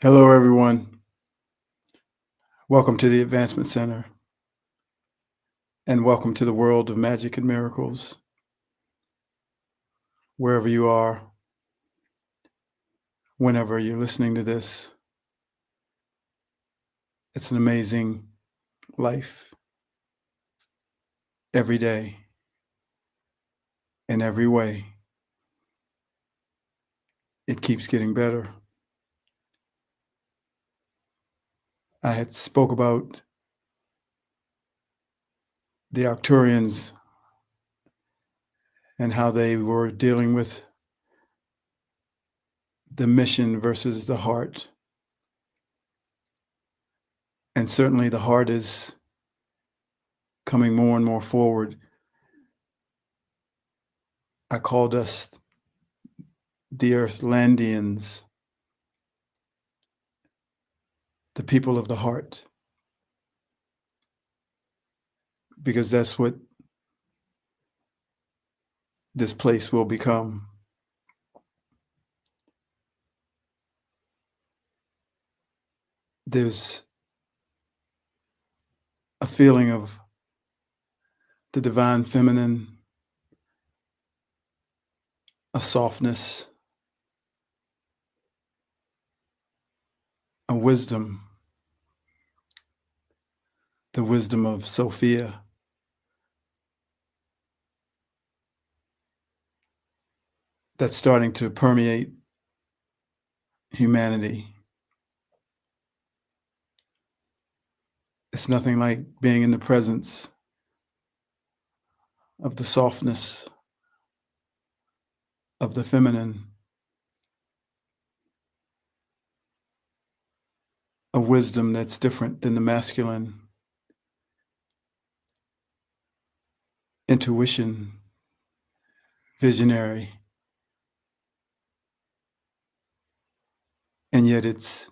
Hello, everyone. Welcome to the Advancement Center, and welcome to the world of magic and miracles. Wherever you are, whenever you're listening to this, it's an amazing life every day, in every way. It keeps getting better. I had spoke about the Arcturians and how they were dealing with the mission versus the heart. And certainly the heart is coming more and more forward. I called us the Earthlandians, the people of the heart, because that's what this place will become. There's a feeling of the divine feminine, a softness, a wisdom, the wisdom of Sophia. That's starting to permeate humanity. It's nothing like being in the presence of the softness of the feminine, a wisdom that's different than the masculine, intuition, visionary, and yet it's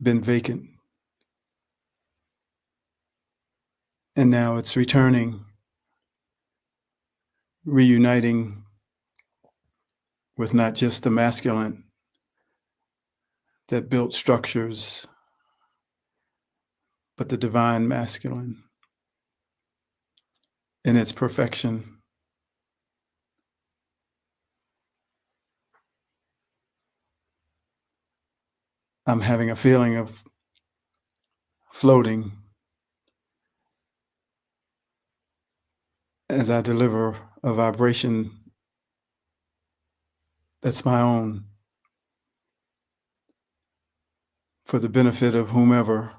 been vacant. And now it's returning, reuniting with not just the masculine that built structures, but the divine masculine in its perfection. I'm having a feeling of floating as I deliver a vibration that's my own for the benefit of whomever.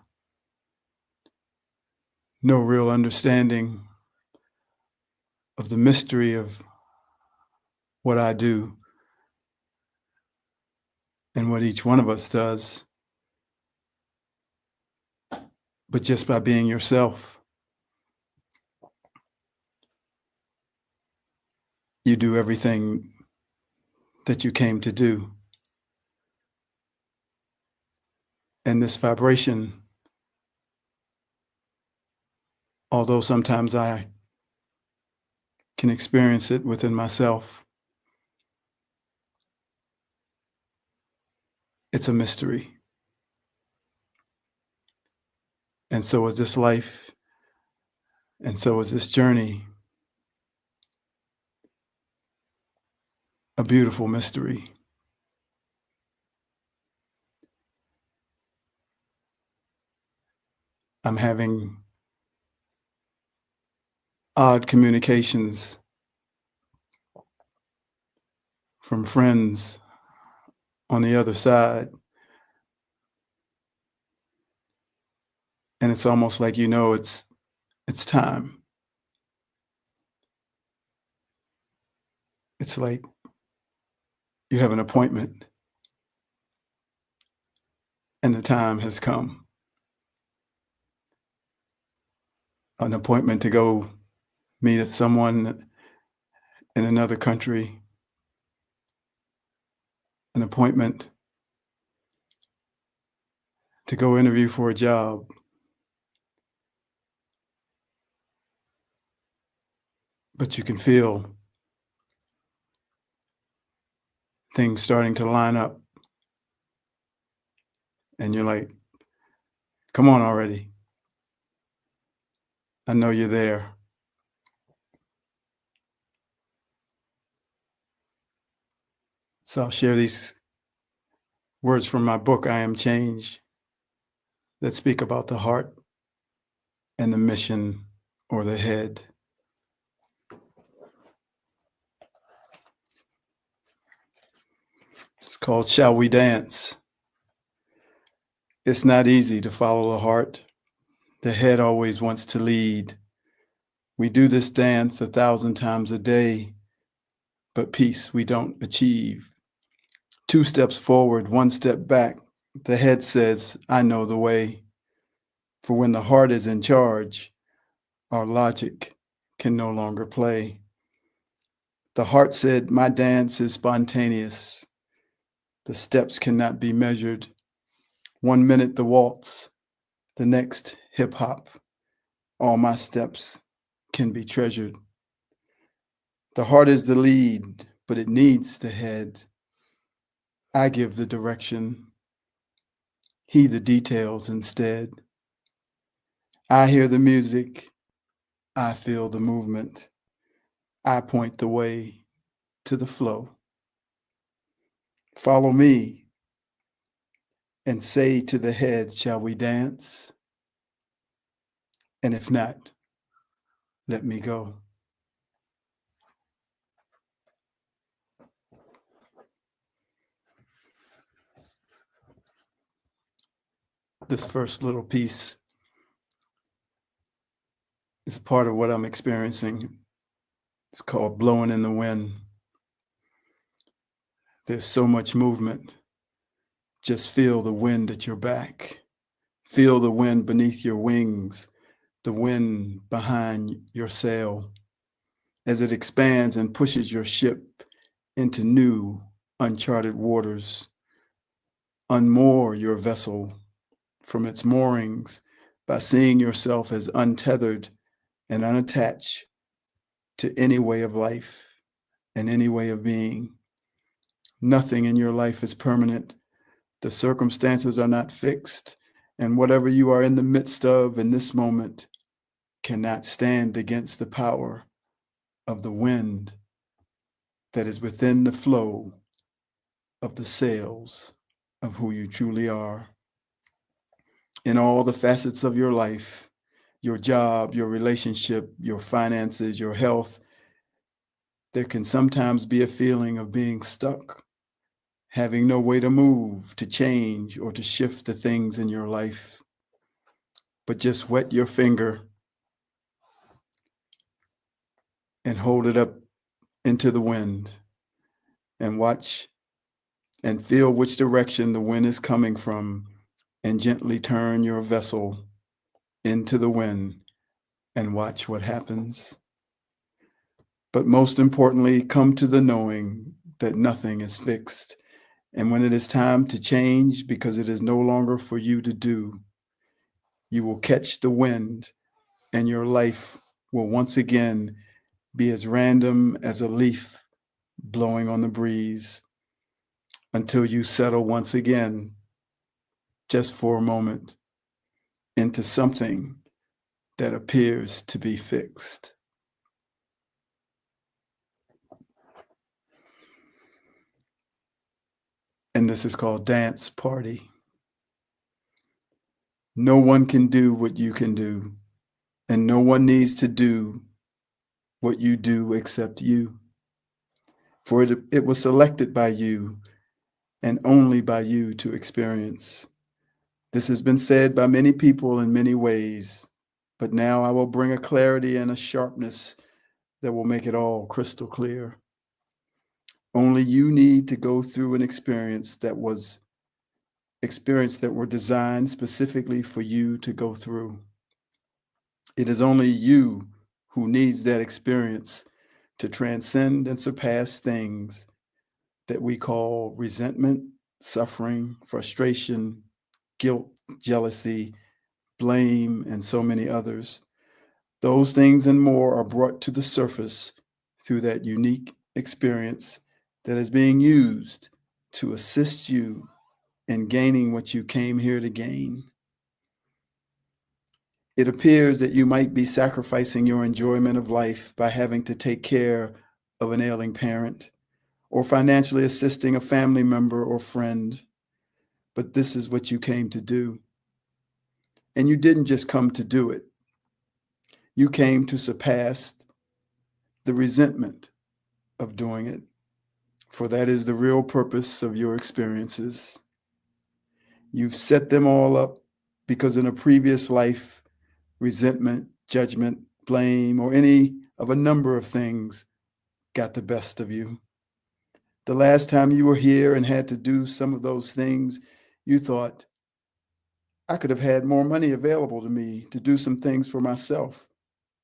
No real understanding of the mystery of what I do and what each one of us does, but just by being yourself, you do everything that you came to do. And this vibration, although sometimes I can experience it within myself, it's a mystery. And so is this life, and so is this journey, a beautiful mystery. I'm having odd communications from friends on the other side. And it's almost like, it's time. It's like you have an appointment and the time has come. An appointment to go meet someone in another country, an appointment to go interview for a job. But you can feel things starting to line up. And you're like, come on already. I know you're there. So I'll share these words from my book, I Am Change, that speak about the heart and the mission or the head. It's called Shall We Dance? It's not easy to follow the heart. The head always wants to lead. We do this dance 1,000 times a day, but peace we don't achieve. 2 steps forward, 1 step back. The head says, I know the way. For when the heart is in charge, our logic can no longer play. The heart said, my dance is spontaneous. The steps cannot be measured. 1 minute the waltz, the next hip hop. All my steps can be treasured. The heart is the lead, but it needs the head. I give the direction, he the details instead. I hear the music, I feel the movement. I point the way to the flow. Follow me and say to the head, shall we dance? And if not, let me go. This first little piece is part of what I'm experiencing. It's called Blowing in the Wind. There's so much movement. Just feel the wind at your back. Feel the wind beneath your wings, the wind behind your sail, as it expands and pushes your ship into new, uncharted waters. Unmoor your vessel from its moorings by seeing yourself as untethered and unattached to any way of life and any way of being. Nothing in your life is permanent. The circumstances are not fixed, and whatever you are in the midst of in this moment cannot stand against the power of the wind that is within the flow of the sails of who you truly are. In all the facets of your life, your job, your relationship, your finances, your health, there can sometimes be a feeling of being stuck, having no way to move, to change, or to shift the things in your life. But just wet your finger and hold it up into the wind and watch and feel which direction the wind is coming from, and gently turn your vessel into the wind and watch what happens. But most importantly, come to the knowing that nothing is fixed. And when it is time to change, because it is no longer for you to do, you will catch the wind and your life will once again be as random as a leaf blowing on the breeze, until you settle once again, just for a moment, into something that appears to be fixed. And this is called Dance Party. No one can do what you can do, and no one needs to do what you do except you. For it was selected by you and only by you to experience. This has been said by many people in many ways, but now I will bring a clarity and a sharpness that will make it all crystal clear. Only you need to go through an experience that were designed specifically for you to go through. It is only you who needs that experience to transcend and surpass things that we call resentment, suffering, frustration, guilt, jealousy, blame, and so many others. Those things and more are brought to the surface through that unique experience that is being used to assist you in gaining what you came here to gain. It appears that you might be sacrificing your enjoyment of life by having to take care of an ailing parent or financially assisting a family member or friend. But this is what you came to do. And you didn't just come to do it. You came to surpass the resentment of doing it, for that is the real purpose of your experiences. You've set them all up because in a previous life, resentment, judgment, blame, or any of a number of things got the best of you. The last time you were here and had to do some of those things, you thought, I could have had more money available to me to do some things for myself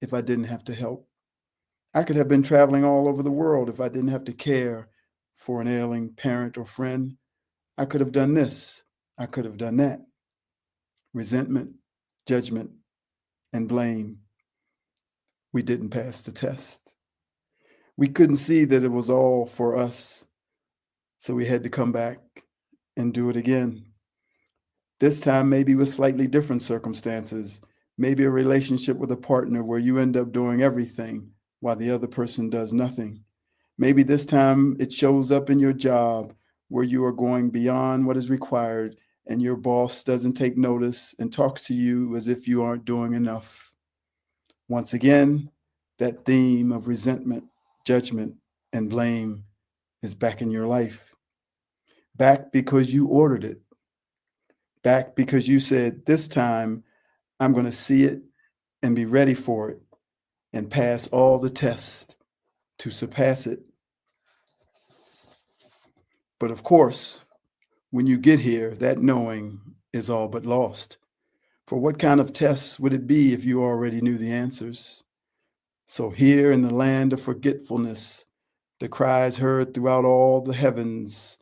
if I didn't have to help. I could have been traveling all over the world if I didn't have to care for an ailing parent or friend. I could have done this. I could have done that. Resentment, judgment, and blame. We didn't pass the test. We couldn't see that it was all for us, so we had to come back and do it again. This time, maybe with slightly different circumstances, maybe a relationship with a partner where you end up doing everything while the other person does nothing. Maybe this time it shows up in your job where you are going beyond what is required and your boss doesn't take notice and talks to you as if you aren't doing enough. Once again, that theme of resentment, judgment, and blame is back in your life. Back because you ordered it. Back because you said, this time I'm going to see it and be ready for it and pass all the tests to surpass it. But of course, when you get here, that knowing is all but lost. For what kind of tests would it be if you already knew the answers? So here in the land of forgetfulness, the cries heard throughout all the heavens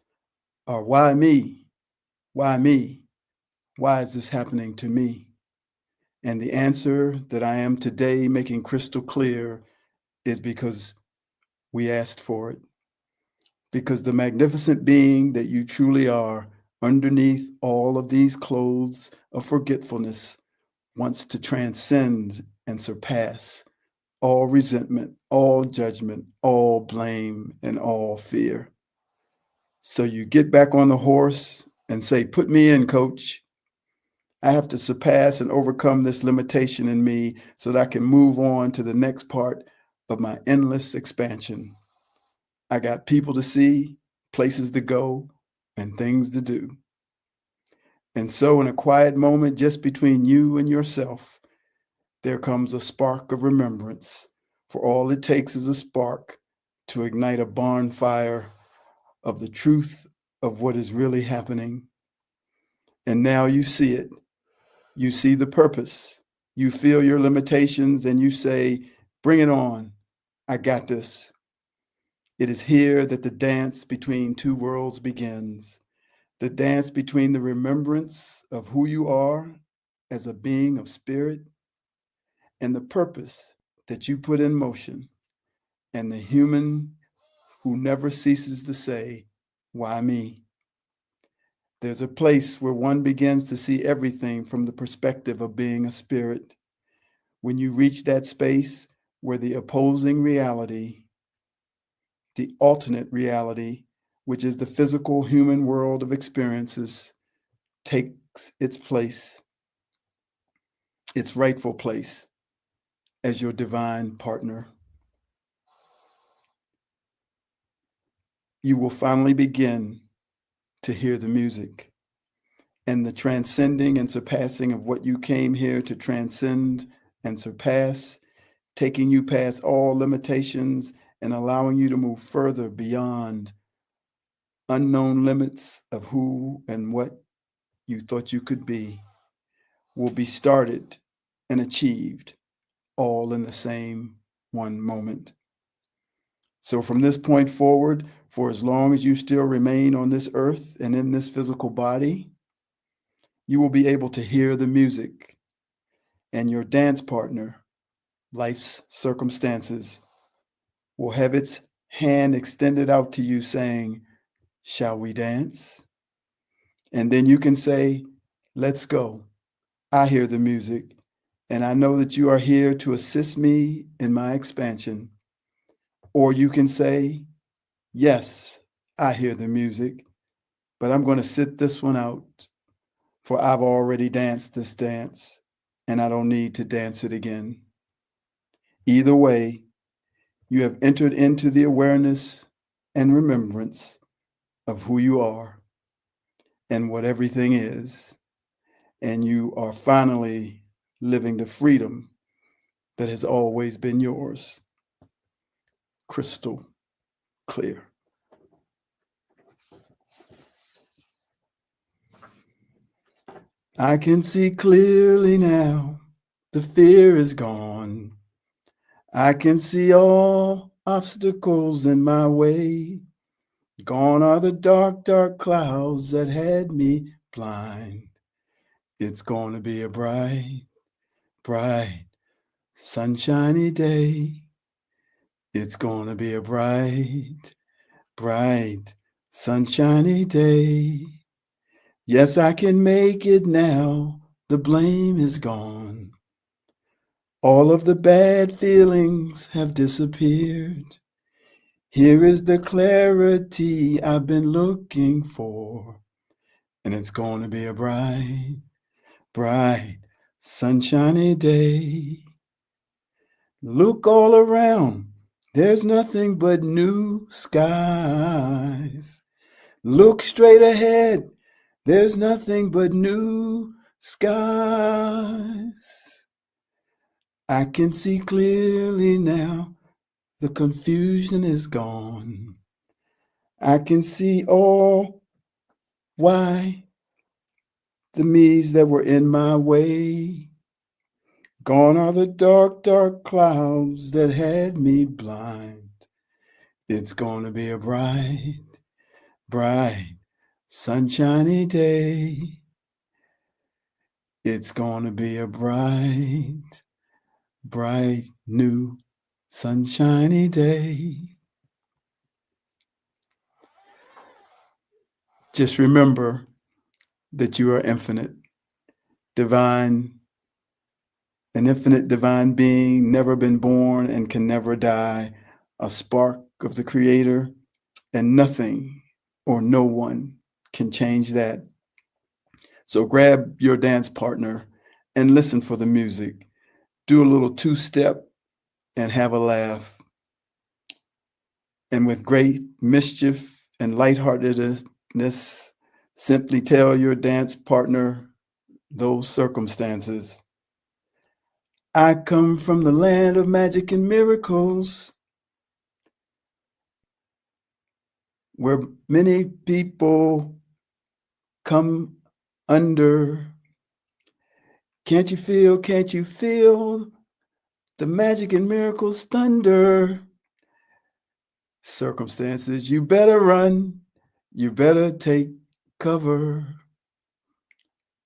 are, why me? Why me? Why is this happening to me? And the answer that I am today making crystal clear is because we asked for it. Because the magnificent being that you truly are, underneath all of these clothes of forgetfulness, wants to transcend and surpass all resentment, all judgment, all blame, and all fear. So you get back on the horse and say, put me in, coach. I have to surpass and overcome this limitation in me so that I can move on to the next part of my endless expansion. I got people to see, places to go, and things to do. And so in a quiet moment just between you and yourself, there comes a spark of remembrance, for all it takes is a spark to ignite a bonfire of the truth of what is really happening. And now you see it. You see the purpose. You feel your limitations and you say, bring it on. I got this. It is here that the dance between two worlds begins. The dance between the remembrance of who you are as a being of spirit and the purpose that you put in motion, and the human who never ceases to say, why me? There's a place where one begins to see everything from the perspective of being a spirit. When you reach that space where the opposing reality, the alternate reality, which is the physical human world of experiences, takes its place, its rightful place as your divine partner. You will finally begin to hear the music and the transcending and surpassing of what you came here to transcend and surpass, taking you past all limitations and allowing you to move further beyond unknown limits of who and what you thought you could be, will be started and achieved all in the same one moment. So from this point forward, for as long as you still remain on this earth and in this physical body, you will be able to hear the music, and your dance partner, life's circumstances, will have its hand extended out to you saying, shall we dance? And then you can say, let's go. I hear the music, and I know that you are here to assist me in my expansion. Or you can say, yes, I hear the music, but I'm going to sit this one out, for I've already danced this dance, and I don't need to dance it again. Either way, you have entered into the awareness and remembrance of who you are and what everything is, and you are finally living the freedom that has always been yours. Crystal clear. I can see clearly now, the fear is gone. I can see all obstacles in my way. Gone are the dark, dark clouds that had me blind. It's going to be a bright, bright, sunshiny day. It's going to be a bright, bright, sunshiny day. Yes, I can make it now. The blame is gone. All of the bad feelings have disappeared. Here is the clarity I've been looking for. And it's going to be a bright, bright, sunshiny day. Look all around. There's nothing but new skies. Look straight ahead. There's nothing but new skies. I can see clearly now. The confusion is gone. I can see all why the me's that were in my way. Gone are the dark, dark clouds that had me blind. It's going to be a bright, bright, sunshiny day. It's going to be a bright, bright, new, sunshiny day. Just remember that you are infinite, divine, an infinite divine being, never been born and can never die, a spark of the Creator, and nothing or no one can change that. So grab your dance partner and listen for the music. Do a little two-step and have a laugh. And with great mischief and lightheartedness, simply tell your dance partner those circumstances. I come from the land of magic and miracles, where many people come under. Can't you feel the magic and miracles thunder? Circumstances, you better run, you better take cover.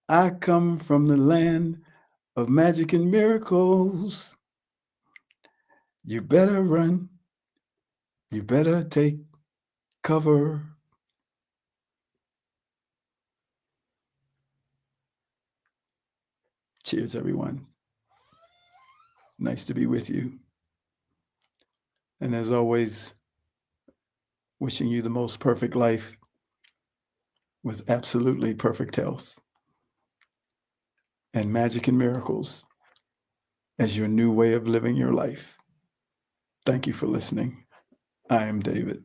I come from the land of magic and miracles. You better run, you better take cover. Cheers, everyone. Nice to be with you. And as always, wishing you the most perfect life with absolutely perfect health and magic and miracles as your new way of living your life. Thank you for listening. I am David.